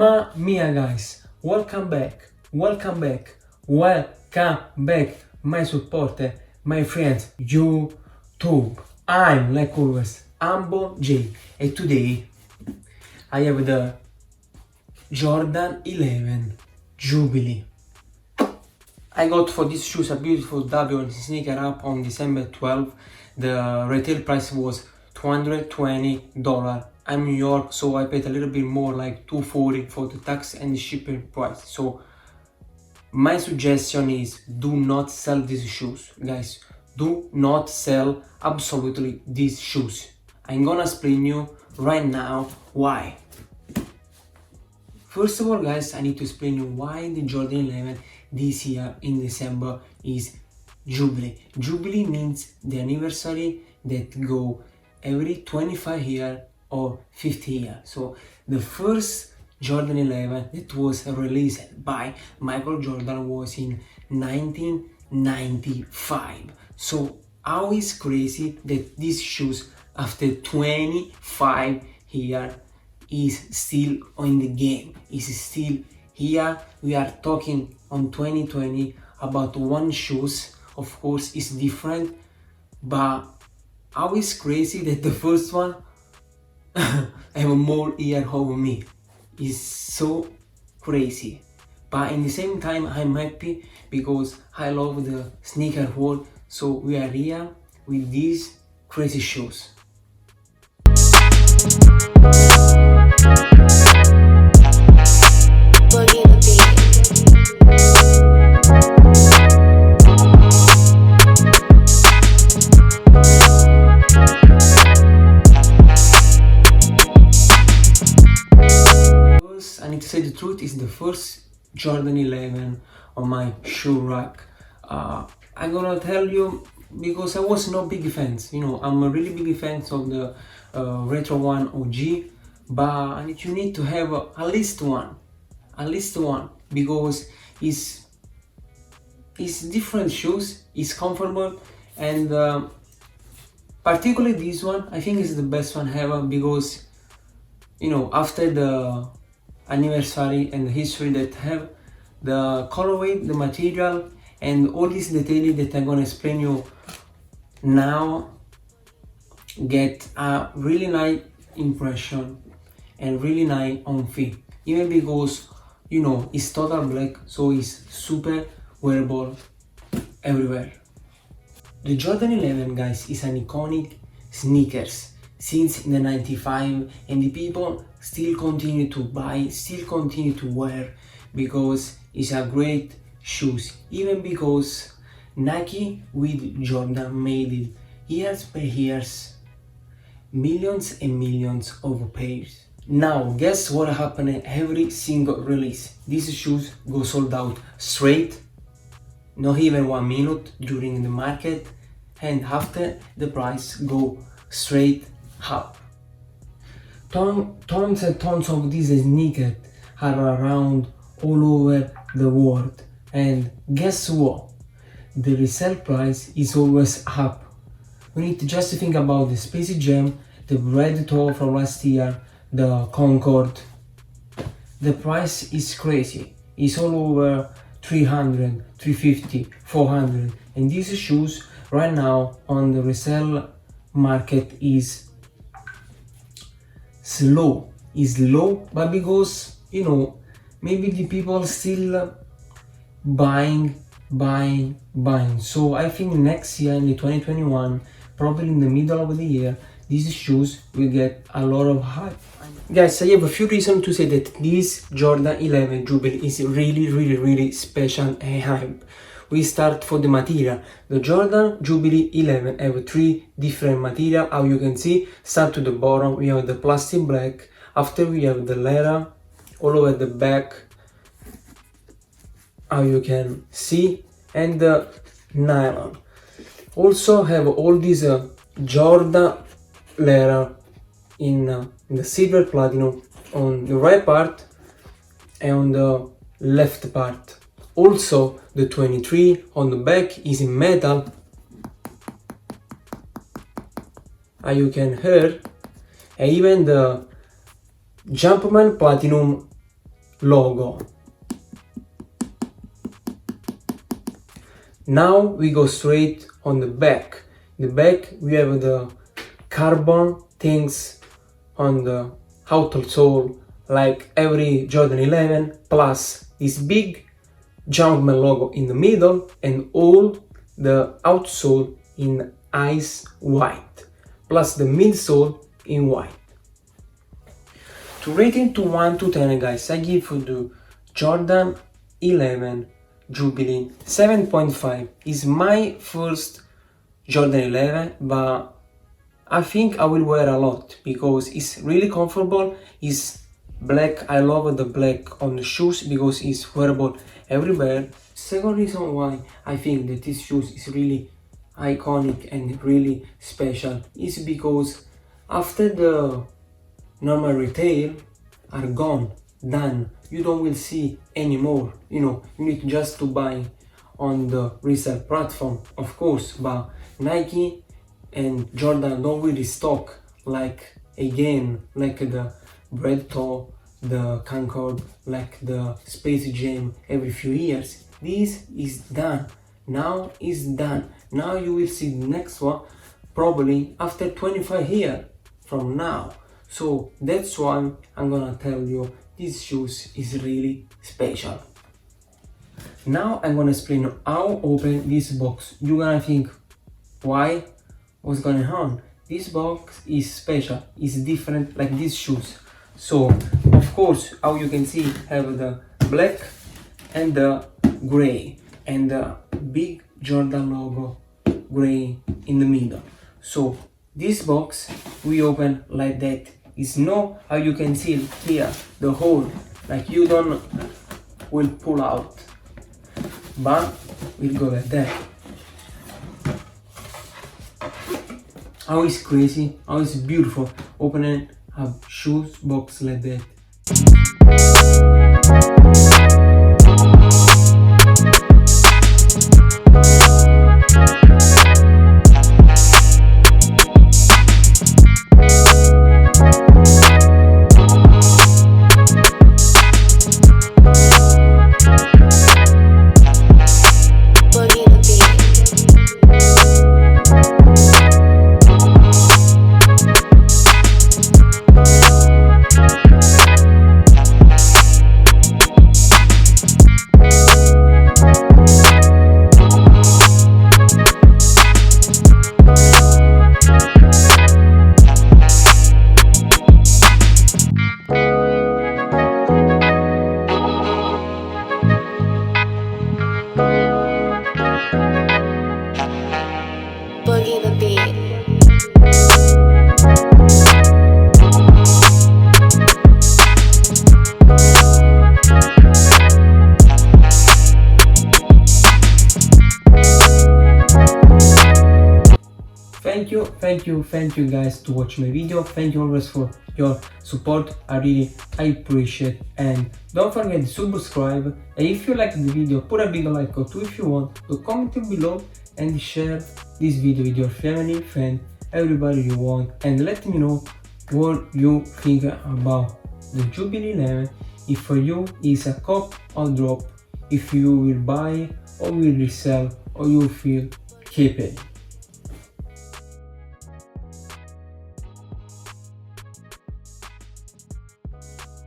Mamma mia guys, welcome back, my supporter, my friends, YouTube. I'm like always, HumbleLabelGang, and today I have the Jordan 11 Jubilee. I got for these shoes a beautiful W sneaker up on December 12th. The retail price was $220. I'm in New York, so I paid a little bit more, like $240 for the tax and the shipping price. So my suggestion is do not sell these shoes, guys. Do not sell absolutely these shoes. I'm gonna explain you right now why. First of all, guys, I need to explain you why the Jordan 11 this year in December is Jubilee. Jubilee means the anniversary that go every 25 years or 50 years. So the first Jordan 11 that was released by Michael Jordan was in 1995. So how is crazy that these shoes after 25 years is still in the game, is still here. We are talking on 2020 about one shoes. Of course it's different, but how is crazy that the first one have more year over me. Is so crazy, but in the same time I'm happy because I love the sneaker world. So we are here with these crazy shoes. I need to say the truth, is the first Jordan 11 on my shoe rack. I'm gonna tell you because I was not big fans. You know, I'm a really big fan of the Retro 1 OG, but you need to have at least one, because it's different shoes, it's comfortable, and particularly this one I think is the best one ever, because you know, after the anniversary and the history that have, the colorway, the material, and all these details that I'm gonna explain you now get a really nice impression and really nice on fit, even because you know it's total black, so it's super wearable everywhere. The Jordan 11, guys, is an iconic sneakers since the 95, and the people still continue to buy, still continue to wear, because it's a great shoes, even because Nike with Jordan made it years by years, millions and millions of pairs. Now guess what happened every single release? These shoes go sold out straight, not even 1 minute during the market, and after the price go straight up. Tons and tons of these sneakers are around all over the world, and guess what? The resale price is always up. We need to just think about the Space Jam, the Red Toe from last year, the Concord. The price is crazy. It's all over 300, 350, 400, and these shoes right now on the resale market is low, but because you know maybe the people still buying. So I think next year in the 2021, probably in the middle of the year, these shoes will get a lot of hype. Guys, I have a few reasons to say that this Jordan 11 Jubilee is really special and hype. We start for the material. The Jordan Jubilee 11 have 3 different material. How you can see, start to the bottom, we have the plastic black. After we have the leather all over the back, how you can see, and the nylon. Also have all these Jordan leather in the silver platinum on the right part and on the left part. Also the 23 on the back is in metal, as you can hear, and even the Jumpman Platinum logo. Now we go straight on the back. In the back we have the carbon things on the outsole like every Jordan 11, plus this big Jumpman logo in the middle and all the outsole in ice white, plus the midsole in white. To rate it to 1 to 10, guys, I give you the Jordan 11 Jubilee 7.5. Is my first Jordan 11, but I think I will wear a lot because it's really comfortable. It's black. I love the black on the shoes because it's wearable everywhere. Second reason why I think that this shoes is really iconic and really special is because after the normal retail are gone, done, you don't will see anymore. You need just to buy on the resale platform, of course, but Nike and Jordan don't really stock like the Bread Toe, the Concord, like the Space Jam every few years. This is done. Now is done. Now you will see the next one probably after 25 years from now. So that's why I'm gonna tell you this shoes is really special. Now I'm gonna explain how open this box. You're gonna think, why? What's going on? This box is special, it's different like these shoes. So of course, how you can see, have the black and the gray and the big Jordan logo gray in the middle. So this box we open like that. It's no, how you can see here the hole, like you don't will pull out, but we'll go like that. How is crazy, how is beautiful opening a shoes box like that. Thank you guys to watch my video. Thank you always for your support. I appreciate, and don't forget to subscribe, and if you like the video, put a big like or two if you want, to comment below and share this video with your family, friend, everybody you want, and let me know what you think about the Jubilee 11. If for you is a cop or drop, if you will buy or will resell or you feel keep it.